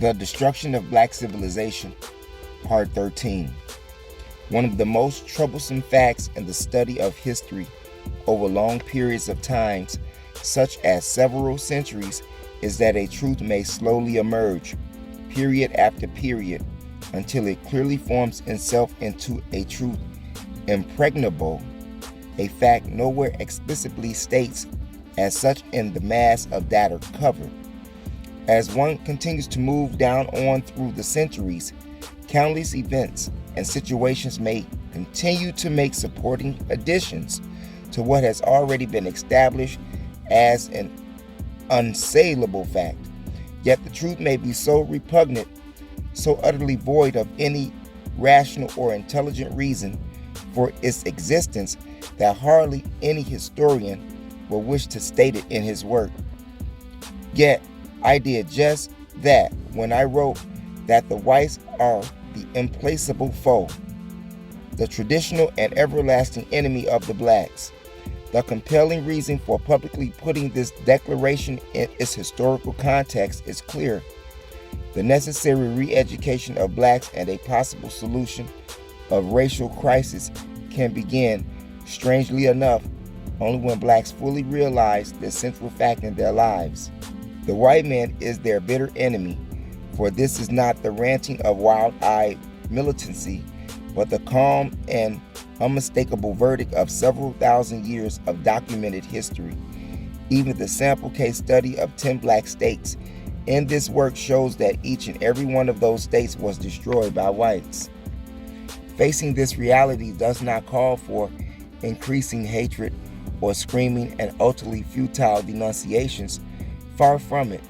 The Destruction of Black Civilization, Part 13. One of the most troublesome facts in the study of history over long periods of times, such as several centuries, is that a truth may slowly emerge, period after period, until it clearly forms itself into a truth impregnable, a fact nowhere explicitly states as such in the mass of data covered. As one continues to move down on through the centuries, countless events and situations may continue to make supporting additions to what has already been established as an unassailable fact. Yet the truth may be so repugnant, so utterly void of any rational or intelligent reason for its existence, that hardly any historian will wish to state it in his work. Yet I did just that when I wrote that the whites are the implacable foe, the traditional and everlasting enemy of the blacks. The compelling reason for publicly putting this declaration in its historical context is clear. The necessary re-education of blacks and a possible solution of racial crisis can begin, strangely enough, only when blacks fully realize this central fact in their lives. The white man is their bitter enemy, for this is not the ranting of wild-eyed militancy, but the calm and unmistakable verdict of several thousand years of documented history. Even the sample case study of 10 black states in this work shows that each and every one of those states was destroyed by whites. Facing this reality does not call for increasing hatred or screaming and utterly futile denunciations. Far from it,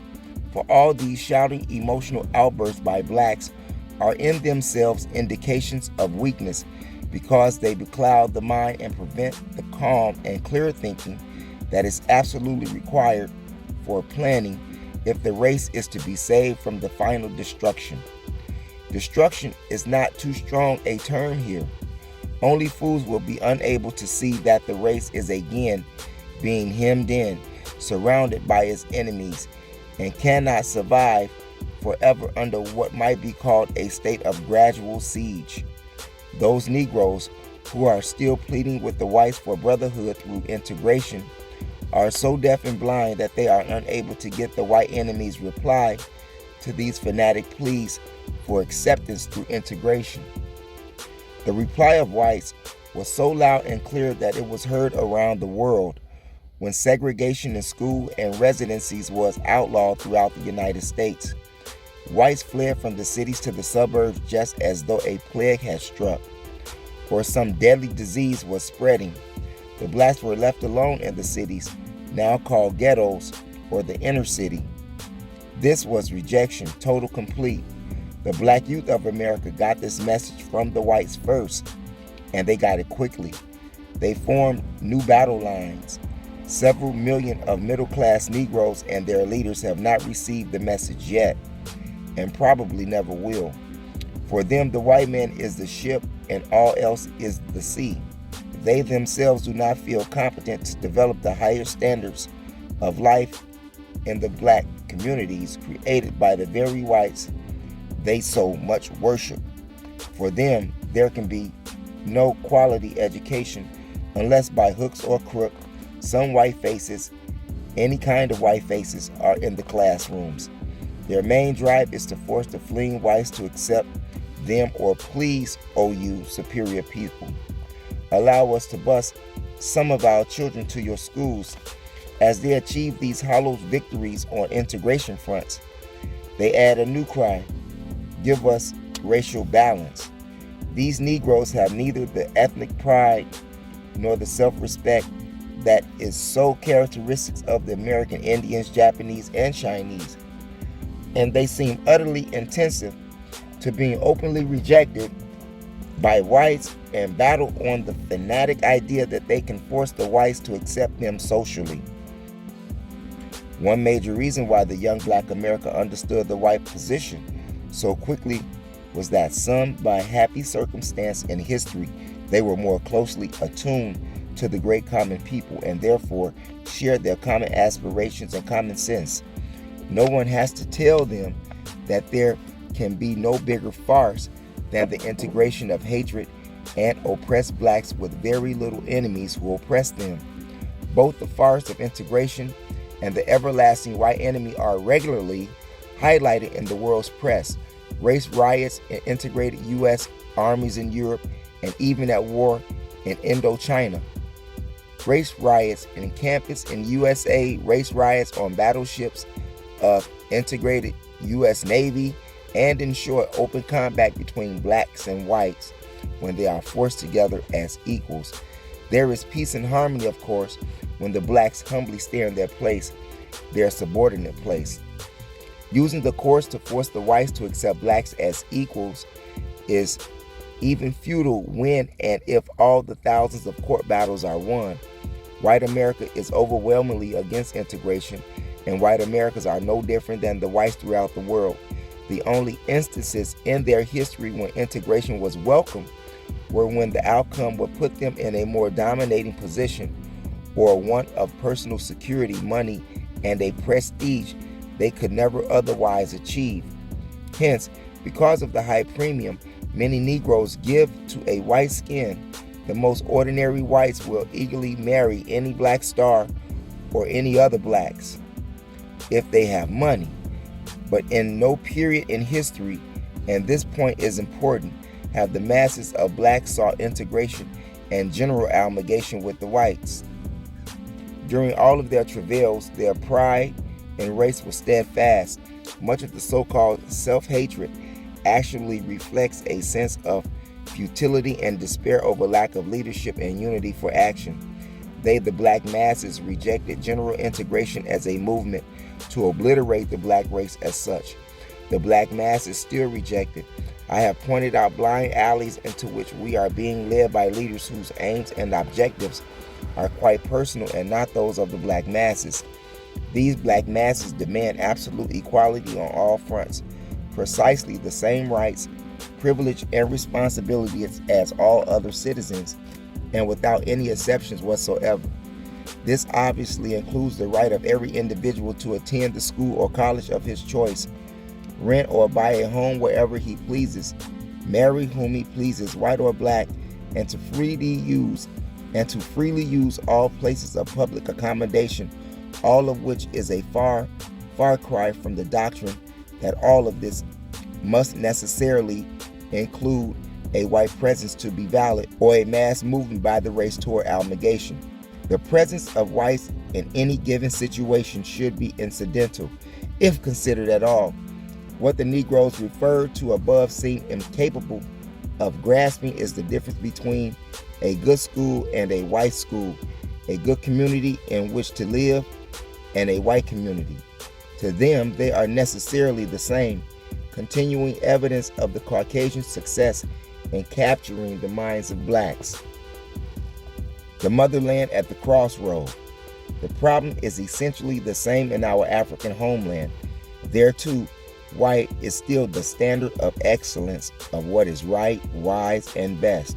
for all these shouting emotional outbursts by blacks are in themselves indications of weakness, because they becloud the mind and prevent the calm and clear thinking that is absolutely required for planning if the race is to be saved from the final destruction. Destruction is not too strong a term here. Only fools will be unable to see that the race is again being hemmed in, surrounded by its enemies, and cannot survive forever under what might be called a state of gradual siege. Those Negroes who are still pleading with the whites for brotherhood through integration are so deaf and blind that they are unable to get the white enemy's reply to these fanatic pleas for acceptance through integration. The reply of whites was so loud and clear that it was heard around the world when segregation in school and residencies was outlawed throughout the United States. Whites fled from the cities to the suburbs just as though a plague had struck, or some deadly disease was spreading. The blacks were left alone in the cities, now called ghettos, or the inner city. This was rejection, total, complete. The black youth of America got this message from the whites first, and they got it quickly. They formed new battle lines. Several million of middle-class Negroes and their leaders have not received the message yet, and probably never will. For them, the white man is the ship and all else is the sea. They themselves do not feel competent to develop the higher standards of life in the black communities created by the very whites they so much worship. For them, there can be no quality education unless by hooks or crook, some white faces, any kind of white faces, are in the classrooms. Their main drive is to force the fleeing whites to accept them, or please, oh you superior people, allow us to bus some of our children to your schools. As they achieve these hollow victories on integration fronts, they add a new cry: give us racial balance. These Negroes have neither the ethnic pride nor the self-respect that is so characteristic of the American Indians, Japanese, and Chinese, and they seem utterly intensive to being openly rejected by whites and battle on the fanatic idea that they can force the whites to accept them socially. One major reason why the young black America understood the white position so quickly was that some, by happy circumstance in history, they were more closely attuned to the great common people and therefore shared their common aspirations and common sense. No one has to tell them that there can be no bigger farce than the integration of hatred and oppressed blacks with very little enemies who oppress them. Both the farce of integration and the everlasting white enemy are regularly highlighted in the world's press. Race riots in integrated U.S. armies in Europe and even at war in Indochina. Race riots in campus in USA, race riots on battleships of integrated U.S. Navy, and in short, open combat between blacks and whites when they are forced together as equals. There is peace and harmony, of course, when the blacks humbly stay in their place, their subordinate place. Using the courts to force the whites to accept blacks as equals is even futile when and if all the thousands of court battles are won. White America is overwhelmingly against integration, and white Americans are no different than the whites throughout the world. The only instances in their history when integration was welcome were when the outcome would put them in a more dominating position, or one of personal security, money, and a prestige they could never otherwise achieve. Hence, because of the high premium many Negroes give to a white skin, the most ordinary whites will eagerly marry any black star or any other blacks if they have money. But in no period in history, and this point is important, have the masses of blacks sought integration and general amalgamation with the whites. During all of their travails, their pride in race was steadfast. Much of the so-called self-hatred actually reflects a sense of futility and despair over lack of leadership and unity for action. They, the black masses, rejected general integration as a movement to obliterate the black race as such. The black masses still reject it. I have pointed out blind alleys into which we are being led by leaders whose aims and objectives are quite personal and not those of the black masses. These black masses demand absolute equality on all fronts, precisely the same rights, privilege, and responsibilities as all other citizens, and without any exceptions whatsoever. This obviously includes the right of every individual to attend the school or college of his choice, rent or buy a home wherever he pleases, marry whom he pleases, white or black, and to freely use all places of public accommodation, all of which is a far cry from the doctrine that all of this must necessarily include a white presence to be valid, or a mass movement by the race toward amalgamation. The presence of whites in any given situation should be incidental, if considered at all. What the Negroes referred to above seem incapable of grasping is the difference between a good school and a white school, a good community in which to live and a white community. To them, they are necessarily the same, continuing evidence of the Caucasian success in capturing the minds of blacks. The motherland at the crossroad. The problem is essentially the same in our African homeland. There too, white is still the standard of excellence of what is right, wise, and best.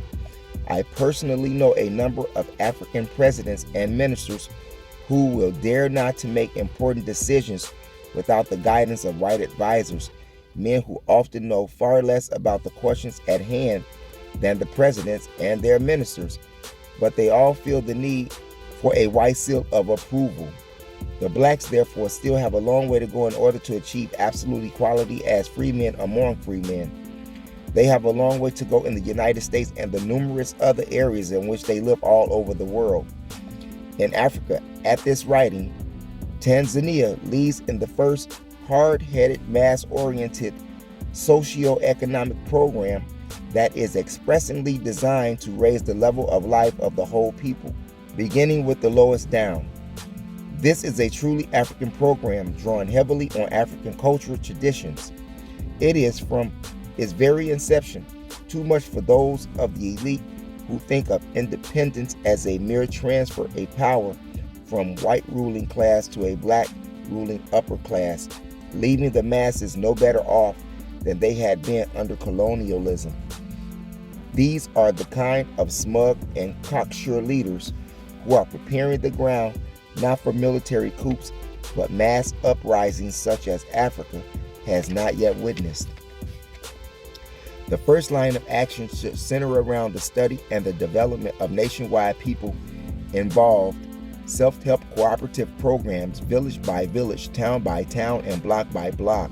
I personally know a number of African presidents and ministers who will dare not to make important decisions without the guidance of white advisors, men who often know far less about the questions at hand than the presidents and their ministers, but they all feel the need for a white seal of approval. The blacks, therefore, still have a long way to go in order to achieve absolute equality as free men among free men. They have a long way to go in the United States and the numerous other areas in which they live all over the world. In Africa, at this writing, Tanzania leads in the first hard-headed, mass-oriented socio-economic program that is expressly designed to raise the level of life of the whole people, beginning with the lowest down. This is a truly African program drawing heavily on African cultural traditions. It is from its very inception too much for those of the elite who think of independence as a mere transfer of power from white ruling class to a black ruling upper class, leaving the masses no better off than they had been under colonialism. These are the kind of smug and cocksure leaders who are preparing the ground not for military coups, but mass uprisings such as Africa has not yet witnessed. The first line of action should center around the study and the development of nationwide people-involved self-help cooperative programs, village by village, town by town, and block by block.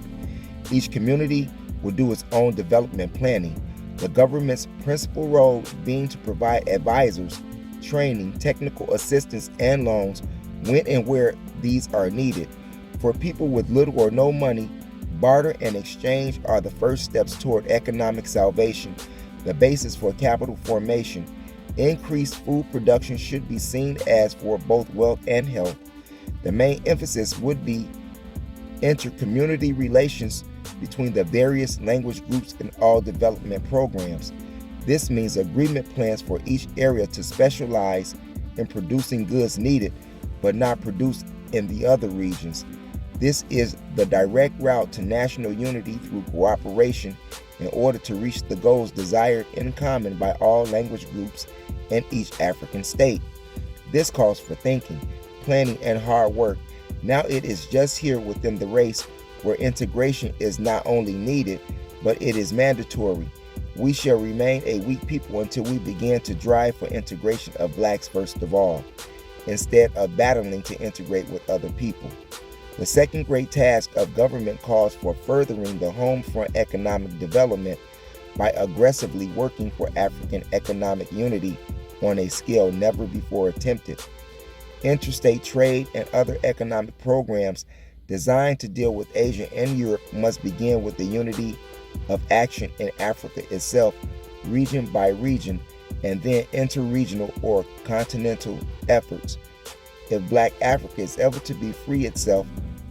Each community will do its own development planning, the government's principal role being to provide advisors, training, technical assistance, and loans when and where these are needed. For people with little or no money, barter and exchange are the first steps toward economic salvation, the basis for capital formation. Increased food production should be seen as for both wealth and health. The main emphasis would be inter-community relations between the various language groups in all development programs. This means agreement plans for each area to specialize in producing goods needed but not produced in the other regions. This is the direct route to national unity through cooperation in order to reach the goals desired in common by all language groups in each African state. This calls for thinking, planning, and hard work. Now it is just here within the race where integration is not only needed, but it is mandatory. We shall remain a weak people until we begin to drive for integration of blacks first of all, instead of battling to integrate with other people. The second great task of government calls for furthering the home front economic development by aggressively working for African economic unity on a scale never before attempted. Interstate trade and other economic programs designed to deal with Asia and Europe must begin with the unity of action in Africa itself, region by region, and then interregional or continental efforts. If Black Africa is ever to be free itself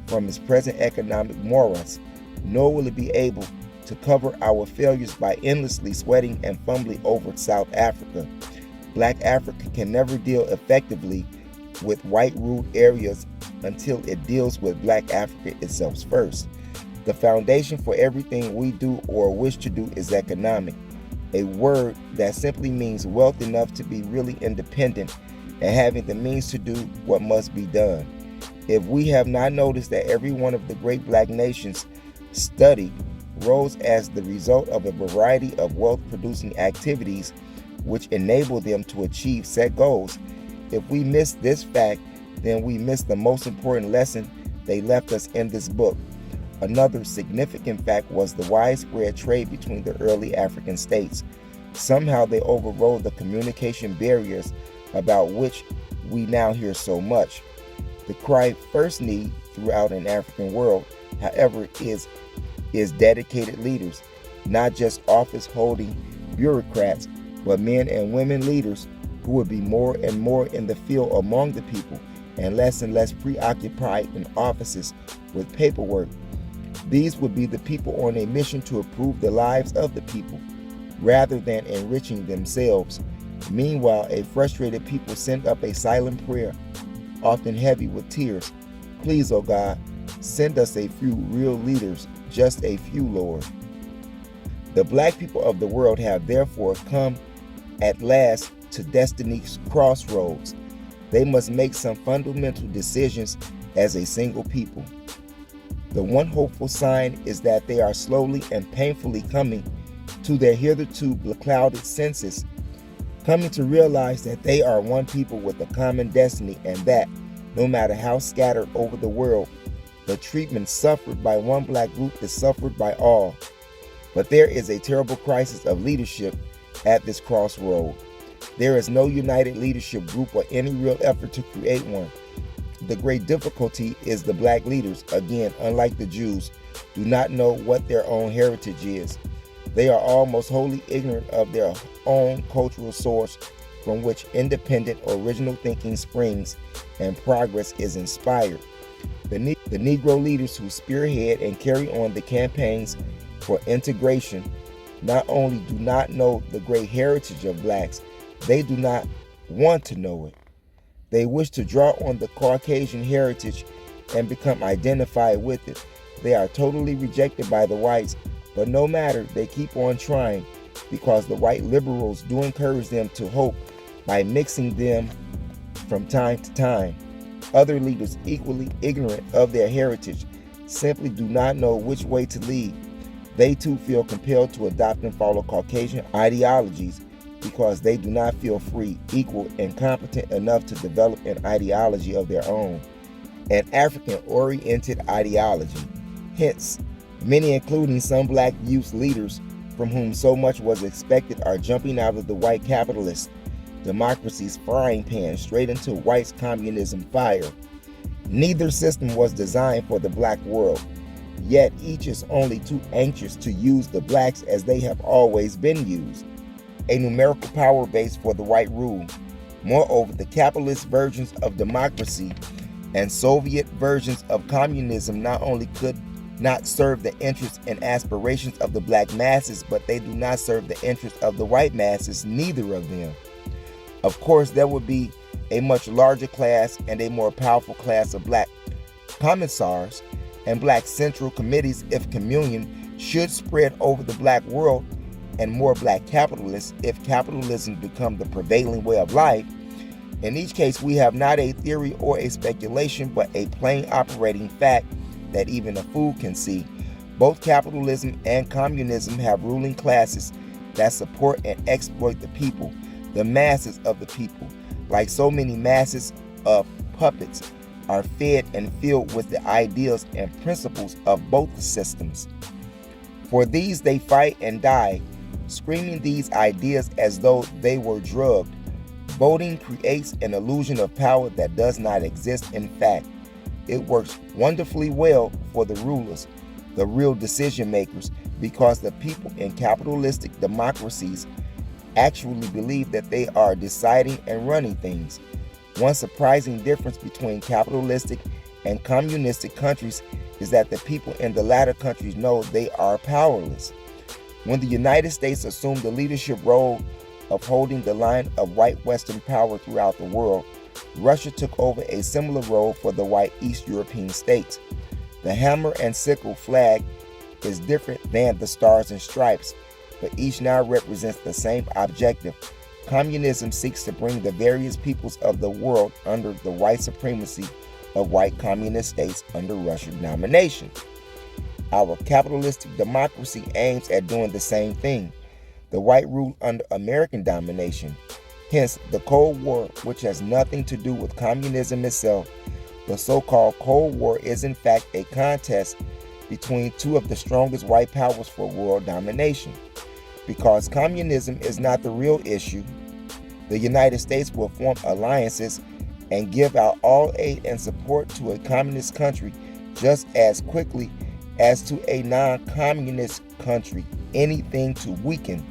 from its present economic morass, nor will it be able to cover our failures by endlessly sweating and fumbling over South Africa. Black Africa can never deal effectively with white-ruled areas until it deals with Black Africa itself first. The foundation for everything we do or wish to do is economic, a word that simply means wealth enough to be really independent and having the means to do what must be done. If we have not noticed that every one of the great Black nations studied rose as the result of a variety of wealth-producing activities which enable them to achieve set goals, if we miss this fact, then we miss the most important lesson they left us in this book. Another significant fact was the widespread trade between the early African states. Somehow they overrode the communication barriers about which we now hear so much. The cry first need throughout an African world, however, is dedicated leaders, not just office-holding bureaucrats, but men and women leaders who would be more and more in the field among the people and less preoccupied in offices with paperwork. These would be the people on a mission to improve the lives of the people rather than enriching themselves. Meanwhile, a frustrated people send up a silent prayer, often heavy with tears. Please, oh God, send us a few real leaders, just a few, Lord. The Black people of the world have therefore come at last to destiny's crossroads. They must make some fundamental decisions as a single people. The one hopeful sign is that they are slowly and painfully coming to their hitherto clouded senses, coming to realize that they are one people with a common destiny, and that, no matter how scattered over the world, the treatment suffered by one Black group is suffered by all. But there is a terrible crisis of leadership at this crossroad. There is no united leadership group or any real effort to create one. The great difficulty is the Black leaders, again, unlike the Jews, do not know what their own heritage is. They are almost wholly ignorant of their own cultural source from which independent original thinking springs and progress is inspired. The Negro leaders who spearhead and carry on the campaigns for integration not only do not know the great heritage of Blacks, they do not want to know it. They wish to draw on the Caucasian heritage and become identified with it. They are totally rejected by the whites, but no matter, they keep on trying because the white liberals do encourage them to hope by mixing them from time to time. Other leaders equally ignorant of their heritage simply do not know which way to lead. They too feel compelled to adopt and follow Caucasian ideologies because they do not feel free, equal, and competent enough to develop an ideology of their own, an African-oriented ideology. Hence, many, including some black youth leaders from whom so much was expected, are jumping out of the white capitalist democracy's frying pan straight into white communism fire. Neither system was designed for the black world, yet each is only too anxious to use the blacks as they have always been used, a numerical power base for the white rule. Moreover, the capitalist versions of democracy and Soviet versions of communism not only could not serve the interests and aspirations of the black masses, but they do not serve the interests of the white masses, neither of them. Of course, there would be a much larger class and a more powerful class of black commissars and black central committees if communion should spread over the black world, and more black capitalists if capitalism become the prevailing way of life. In each case, we have not a theory or a speculation, but a plain operating fact that even a fool can see. Both capitalism and communism have ruling classes that support and exploit the people, the masses of the people. Like so many masses of puppets, are fed and filled with the ideas and principles of both the systems. For these they fight and die, screaming these ideas as though they were drugged. Voting creates an illusion of power that does not exist in fact. It works wonderfully well for the rulers, the real decision makers, because the people in capitalistic democracies actually believe that they are deciding and running things. One surprising difference between capitalistic and communistic countries is that the people in the latter countries know they are powerless. When the United States assumed the leadership role of holding the line of white Western power throughout the world, Russia took over a similar role for the white East European states. The hammer and sickle flag is different than the stars and stripes, but each now represents the same objective. Communism seeks to bring the various peoples of the world under the white supremacy of white communist states under Russian domination. Our capitalistic democracy aims at doing the same thing. The white rule under American domination. Hence, the Cold War, which has nothing to do with communism itself. The so-called Cold War is in fact a contest between two of the strongest white powers for world domination. Because communism is not the real issue, the United States will form alliances and give out all aid and support to a communist country just as quickly as to a non-communist country, anything to weaken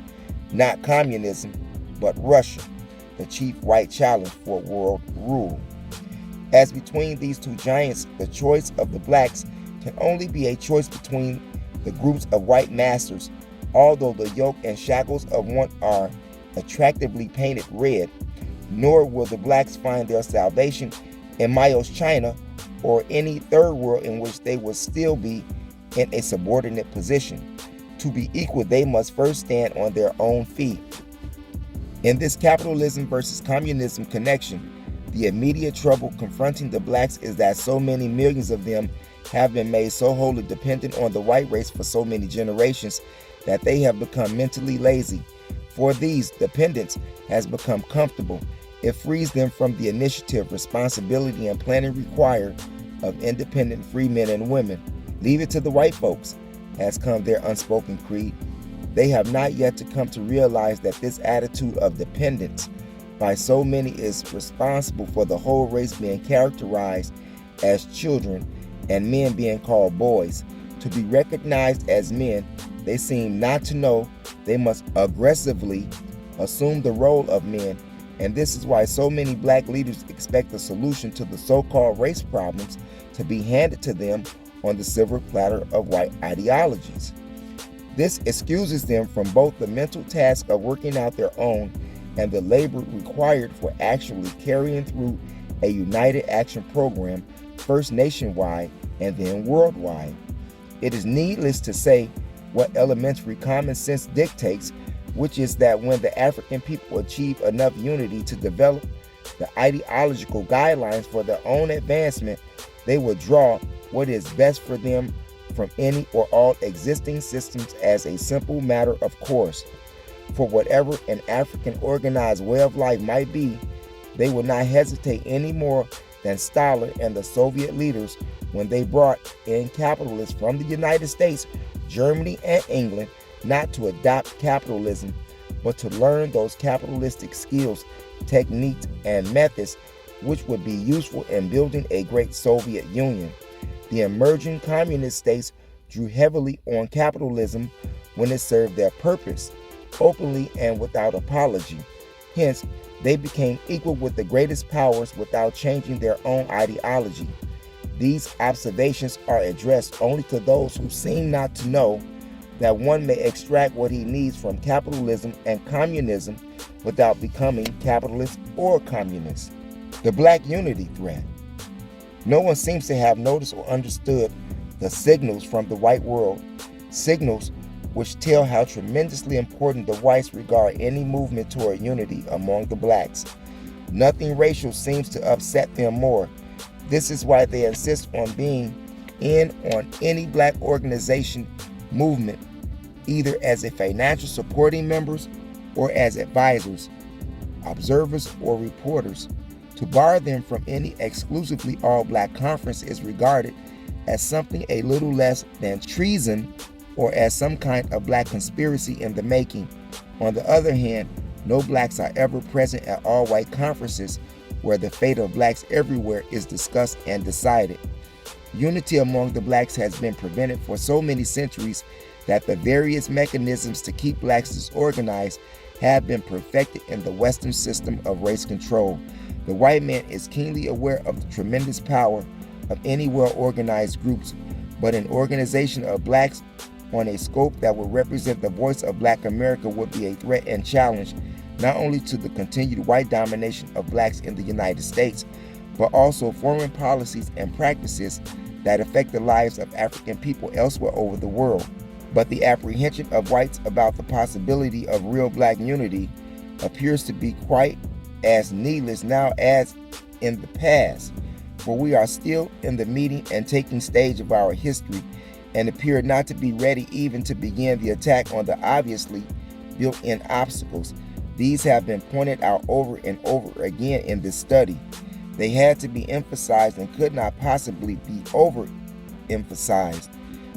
not communism but Russia, the chief white challenge for world rule. As between these two giants, the choice of the blacks can only be a choice between the groups of white masters, although the yoke and shackles of one are attractively painted red, nor will the blacks find their salvation in Mao's China or any third world in which they will still be in a subordinate position. To be equal, they must first stand on their own feet. In this capitalism versus communism connection, the immediate trouble confronting the blacks is that so many millions of them have been made so wholly dependent on the white race for so many generations that they have become mentally lazy. For these, dependence has become comfortable. It frees them from the initiative, responsibility, and planning required of independent free men and women. Leave it to the white folks, has come their unspoken creed. They have not yet to come to realize that this attitude of dependence by so many is responsible for the whole race being characterized as children and men being called boys. To be recognized as men, they seem not to know they must aggressively assume the role of men, and this is why so many black leaders expect the solution to the so-called race problems to be handed to them on the silver platter of white ideologies. This excuses them from both the mental task of working out their own and the labor required for actually carrying through a united action program, first nationwide and then worldwide. It is needless to say what elementary common sense dictates, which is that when the African people achieve enough unity to develop the ideological guidelines for their own advancement, they will draw what is best for them from any or all existing systems as a simple matter of course. For whatever an African organized way of life might be, they would not hesitate any more than Stalin and the Soviet leaders when they brought in capitalists from the United States, Germany, and England, not to adopt capitalism, but to learn those capitalistic skills, techniques, and methods which would be useful in building a great Soviet Union. The emerging communist states drew heavily on capitalism when it served their purpose, openly and without apology. Hence, they became equal with the greatest powers without changing their own ideology. These observations are addressed only to those who seem not to know that one may extract what he needs from capitalism and communism without becoming capitalist or communist. The Black unity threat. No one seems to have noticed or understood the signals from the white world, signals which tell how tremendously important the whites regard any movement toward unity among the blacks. Nothing racial seems to upset them more. This is why they insist on being in on any black organization movement, either as a financial supporting members or as advisors, observers, or reporters. To bar them from any exclusively all-black conference is regarded as something a little less than treason or as some kind of black conspiracy in the making. On the other hand, no blacks are ever present at all-white conferences where the fate of blacks everywhere is discussed and decided. Unity among the blacks has been prevented for so many centuries that the various mechanisms to keep blacks disorganized have been perfected in the Western system of race control. The white man is keenly aware of the tremendous power of any well-organized groups, but an organization of blacks on a scope that would represent the voice of Black America would be a threat and challenge not only to the continued white domination of blacks in the United States, but also foreign policies and practices that affect the lives of African people elsewhere over the world. But the apprehension of whites about the possibility of real black unity appears to be quite as needless now as in the past, for we are still in the meeting and taking stage of our history and appear not to be ready even to begin the attack on the obviously built-in obstacles. These have been pointed out over and over again in this study. They had to be emphasized and could not possibly be overemphasized,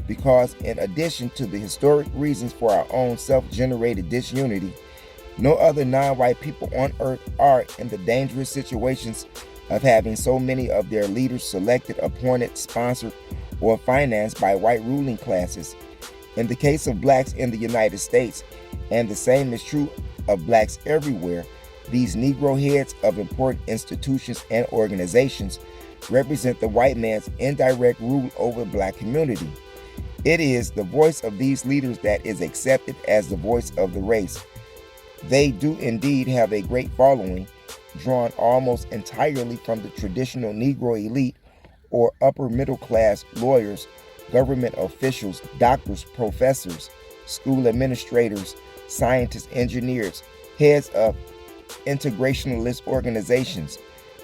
because in addition to the historic reasons for our own self-generated disunity, no other non-white people on earth are in the dangerous situations of having so many of their leaders selected, appointed, sponsored, or financed by white ruling classes. In the case of blacks in the United States, and the same is true of blacks everywhere, these Negro heads of important institutions and organizations represent the white man's indirect rule over the black community. It is the voice of these leaders that is accepted as the voice of the race. They do indeed have a great following, drawn almost entirely from the traditional Negro elite or upper middle class lawyers, government officials, doctors, professors, school administrators, scientists, engineers, heads of integrationalist organizations.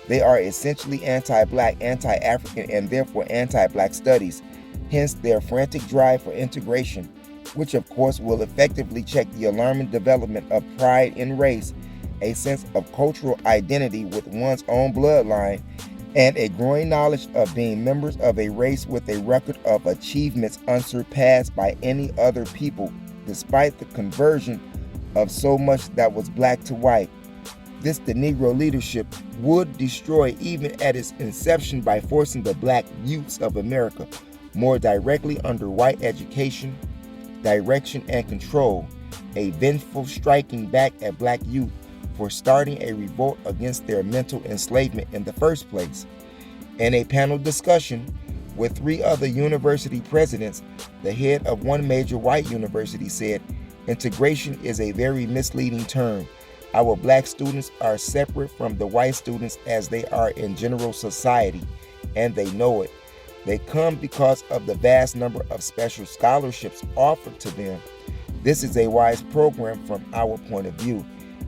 They are essentially anti-black, anti-African, and therefore anti-black studies, hence their frantic drive for integration, which of course will effectively check the alarming development of pride in race, a sense of cultural identity with one's own bloodline, and a growing knowledge of being members of a race with a record of achievements unsurpassed by any other people, despite the conversion of so much that was black to white. This the Negro leadership would destroy even at its inception by forcing the black youths of America more directly under white education, direction, and control, a vengeful striking back at black youth for starting a revolt against their mental enslavement in the first place. In a panel discussion with 3 other university presidents, the head of one major white university said, "Integration is a very misleading term. Our black students are separate from the white students as they are in general society, and they know it. They come because of the vast number of special scholarships offered to them. This is a wise program from our point of view.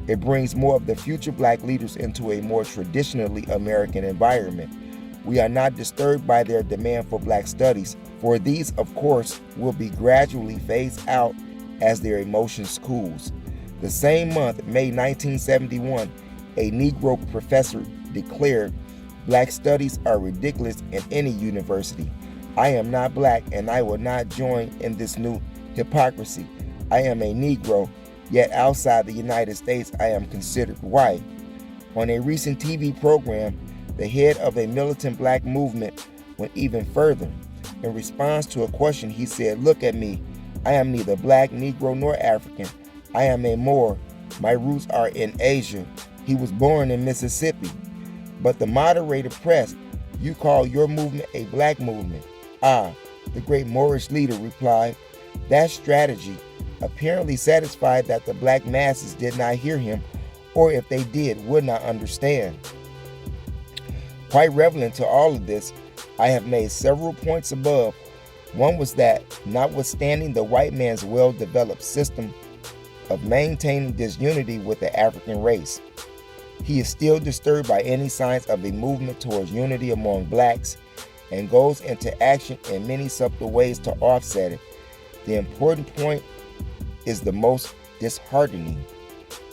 It brings more of the future black leaders into a more traditionally American environment. We are not disturbed by their demand for black studies, for these, of course, will be gradually phased out as their emotions cools. The same month, May 1971, a Negro professor declared, "Black studies are ridiculous in any university. I am not black and I will not join in this new hypocrisy. I am a Negro, yet outside the United States I am considered white." On a recent TV program, the head of a militant black movement went even further. In response to a question, he said, "Look at me. I am neither black, Negro, nor African. I am a Moor. My roots are in Asia. He was born in Mississippi." But the moderator pressed, "You call your movement a black movement?" "Ah," the great Moorish leader replied. That strategy apparently satisfied that the black masses did not hear him, or if they did, would not understand. Quite relevant to all of this, I have made several points above. One was that, notwithstanding the white man's well-developed system of maintaining disunity with the African race, he is still disturbed by any signs of a movement towards unity among blacks and goes into action in many subtle ways to offset it. The important point is the most disheartening.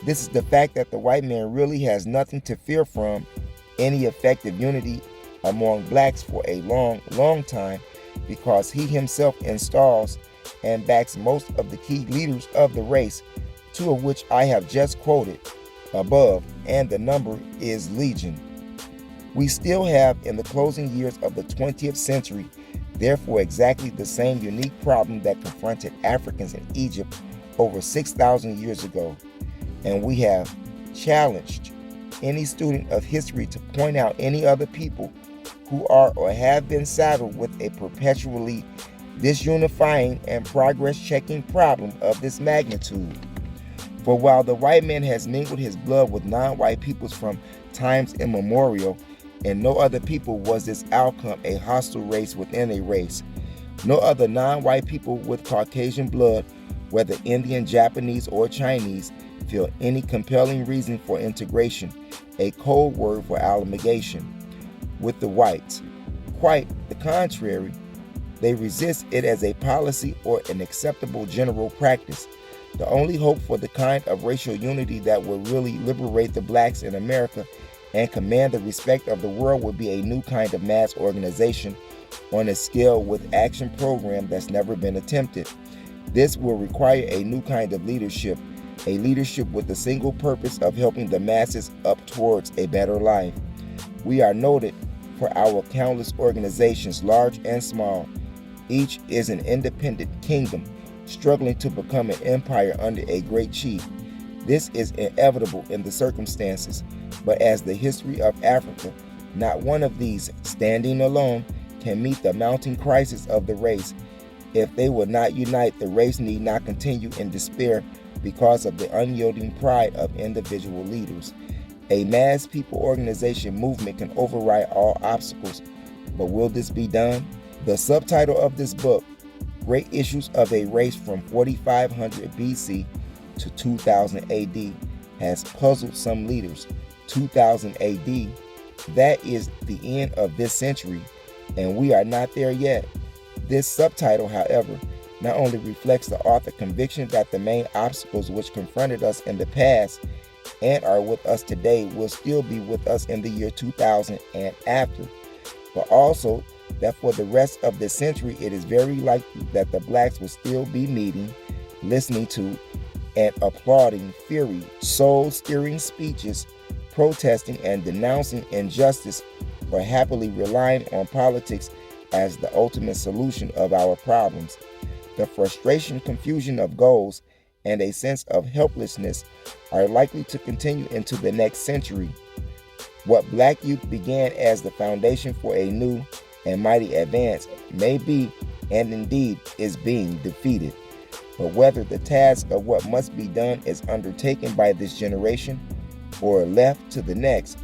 This is the fact that the white man really has nothing to fear from any effective unity among blacks for a long time, because he himself installs and backs most of the key leaders of the race, two of which I have just quoted above, and the number is legion. We still have, in the closing years of the 20th century, therefore exactly the same unique problem that confronted Africans in Egypt over 6,000 years ago, and we have challenged any student of history to point out any other people who are or have been saddled with a perpetually disunifying and progress-checking problem of this magnitude. For while the white man has mingled his blood with non-white peoples from times immemorial, in no other people was this outcome a hostile race within a race. No other non-white people with Caucasian blood, whether Indian, Japanese, or Chinese, feel any compelling reason for integration, a code word for amalgamation, with the whites. Quite the contrary, they resist it as a policy or an acceptable general practice. The only hope for the kind of racial unity that will really liberate the blacks in America and command the respect of the world would be a new kind of mass organization on a scale with action program that's never been attempted. This will require a new kind of leadership, a leadership with the single purpose of helping the masses up towards a better life. We are noted for our countless organizations, large and small. Each is an independent kingdom, struggling to become an empire under a great chief. This is inevitable in the circumstances, but as the history of Africa, not one of these, standing alone, can meet the mounting crisis of the race. If they will not unite, the race need not continue in despair because of the unyielding pride of individual leaders. A mass people organization movement can override all obstacles, but will this be done? The subtitle of this book, Great Issues of a Race from 4500 BC to 2000 AD, has puzzled some leaders. 2000 AD, that is the end of this century, and we are not there yet. This subtitle, however, not only reflects the author's conviction that the main obstacles which confronted us in the past and are with us today will still be with us in the year 2000 and after, but also that for the rest of the century it is very likely that the blacks will still be meeting, listening to, and applauding fiery, soul-stirring speeches, protesting and denouncing injustice, or happily relying on politics as the ultimate solution of our problems. The frustration, confusion of goals, and a sense of helplessness are likely to continue into the next century. What black youth began as the foundation for a new and mighty advance may be, and indeed is being, defeated. But whether the task of what must be done is undertaken by this generation or left to the next,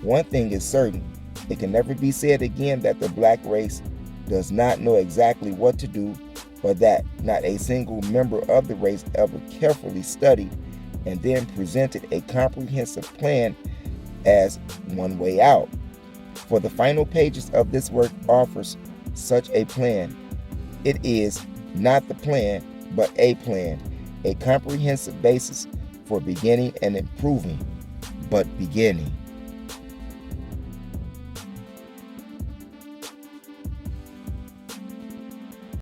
one thing is certain: it can never be said again that the black race does not know exactly what to do, or that not a single member of the race ever carefully studied and then presented a comprehensive plan as one way out. For the final pages of this work offers such a plan. It is not the plan, but a plan, a comprehensive basis for beginning and improving, but beginning.